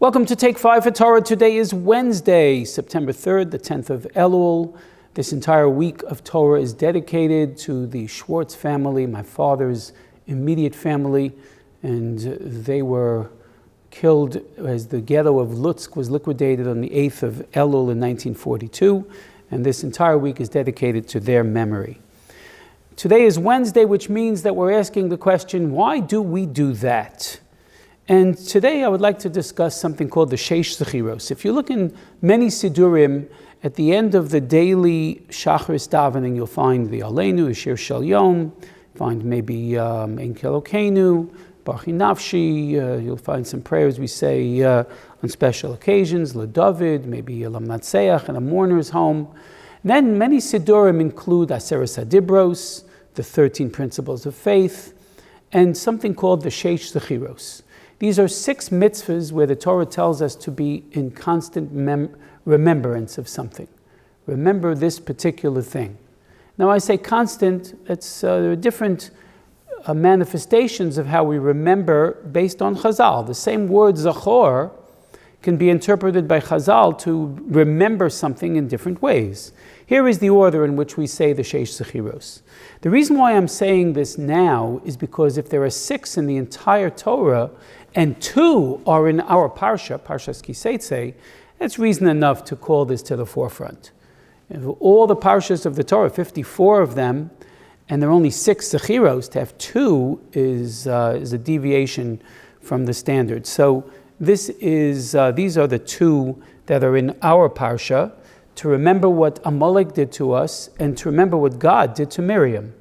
Welcome to Take 5 for Torah. Today is Wednesday, September 3rd, the 10th of Elul. This entire week of Torah is dedicated to the Schwartz family, my father's immediate family, and they were killed as the ghetto of Lutsk was liquidated on the 8th of Elul in 1942, and this entire week is dedicated to their memory. Today is Wednesday, which means that we're asking the question, why do we do that? And today I would like to discuss something called the Sheish Zechiros. If you look in many Sidurim, at the end of the daily Shacharis davening, you'll find the Aleinu, Shir Shel Yom, find maybe Ein Kelokeinu, Baruch Nafshi, you'll find some prayers we say on special occasions, LeDavid, maybe Elam Natseach, in a mourner's home. Then many Sidurim include Aseres HaDibros, the 13 principles of faith, and something called the Sheish Zechiros. These are 6 mitzvahs where the Torah tells us to be in constant remembrance of something. Remember this particular thing. Now I say constant, there are different manifestations of how we remember based on Chazal. The same word Zachor can be interpreted by Chazal to remember something in different ways. Here is the order in which we say the Sheish Zechiros. The reason why I'm saying this now is because if there are 6 in the entire Torah, and 2 are in our Parsha, Parshas Kiseitze, that's reason enough to call this to the forefront. If all the Parshas of the Torah, 54 of them, and there are only 6 Zechiros, to have 2 is a deviation from the standard. So these are the 2 that are in our Parsha, to remember what Amalek did to us, and to remember what God did to Miriam.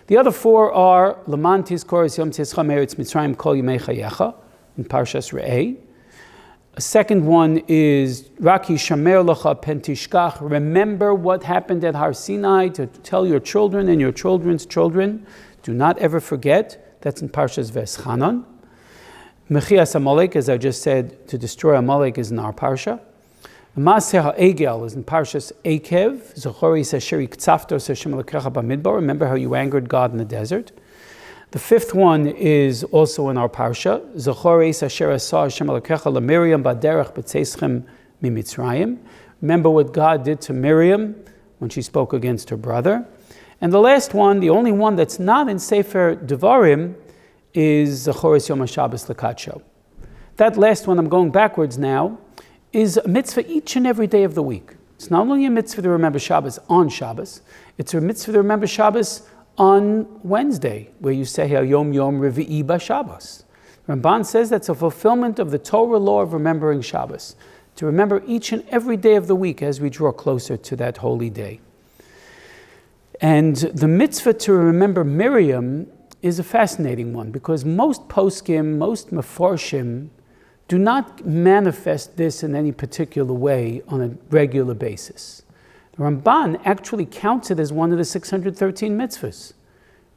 The other 4 are Laman Tizkor Yom Tzischa Meretz Mitzrayim Kol Yimei Chayecha in Parshas Re'eh. A second one is Raki Shamer Lacha Pen Tishkach. Remember what happened at Har Sinai, to tell your children and your children's children. Do not ever forget. That's in Parshas Veschanan. Mechias Amalek, as I just said, to destroy Amalek is in our Parsha. Maaseh HaEgel is in Parshas Ekev. Zochori Sasheri Ktsaftos Hashem Elokecha Bamidbar. Remember how you angered God in the desert. The 5th one is also in our Parsha. Zochori Sasher Asa Hashem Elokecha LaMiriam Baderech B'Tzeichem Mimitzrayim. Remember what God did to Miriam when she spoke against her brother. And the last one, the only one that's not in Sefer Devarim, is Zochoris Yom HaShabbos L'Kadsho. That last one, I'm going backwards now, is a mitzvah each and every day of the week. It's not only a mitzvah to remember Shabbos on Shabbos, it's a mitzvah to remember Shabbos on Wednesday, where you say Yom Yom Revi'i B'Shabbos. Ramban says that's a fulfillment of the Torah law of remembering Shabbos, to remember each and every day of the week as we draw closer to that holy day. And the mitzvah to remember Miriam is a fascinating one, because most poskim, most meforshim, do not manifest this in any particular way on a regular basis. The Ramban actually counts it as one of the 613 mitzvahs.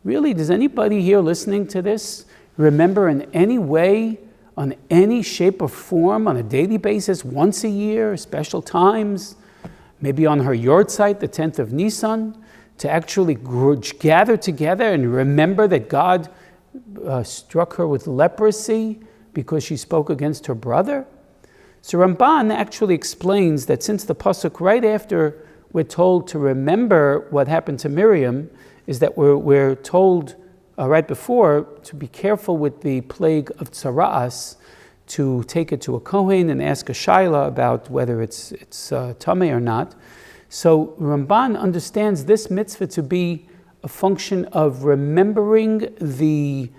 Really, does anybody here listening to this remember in any way, on any shape or form, on a daily basis, once a year, special times, maybe on her yortzeit, the 10th of Nisan, to actually gather together and remember that God struck her with leprosy because she spoke against her brother? So Ramban actually explains that since the pasuk right after we're told to remember what happened to Miriam, is that we're told right before to be careful with the plague of tzara'as, to take it to a kohen and ask a shaila about whether it's tameh or not. So Ramban understands this mitzvah to be a function of remembering the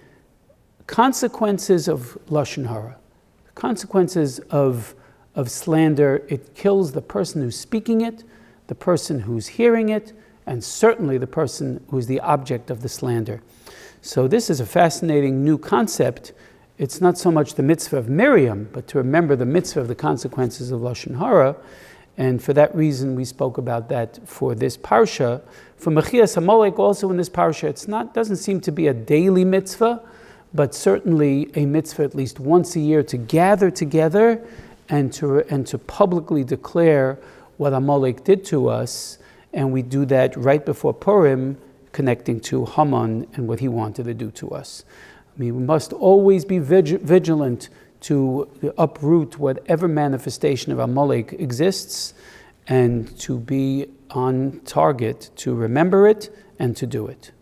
consequences of lashon hara, the consequences of slander. It kills the person who's speaking it, the person who's hearing it, and certainly the person who's the object of the slander. So this is a fascinating new concept. It's not so much the mitzvah of Miriam, but to remember the mitzvah of the consequences of lashon hara. And for that reason, we spoke about that for this parsha. For Mechias Amalek, also in this parsha, doesn't seem to be a daily mitzvah, but certainly a mitzvah at least once a year to gather together and to publicly declare what Amalek did to us. And we do that right before Purim, connecting to Haman and what he wanted to do to us. I mean, we must always be vigilant to uproot whatever manifestation of Amalek exists, and to be on target to remember it and to do it.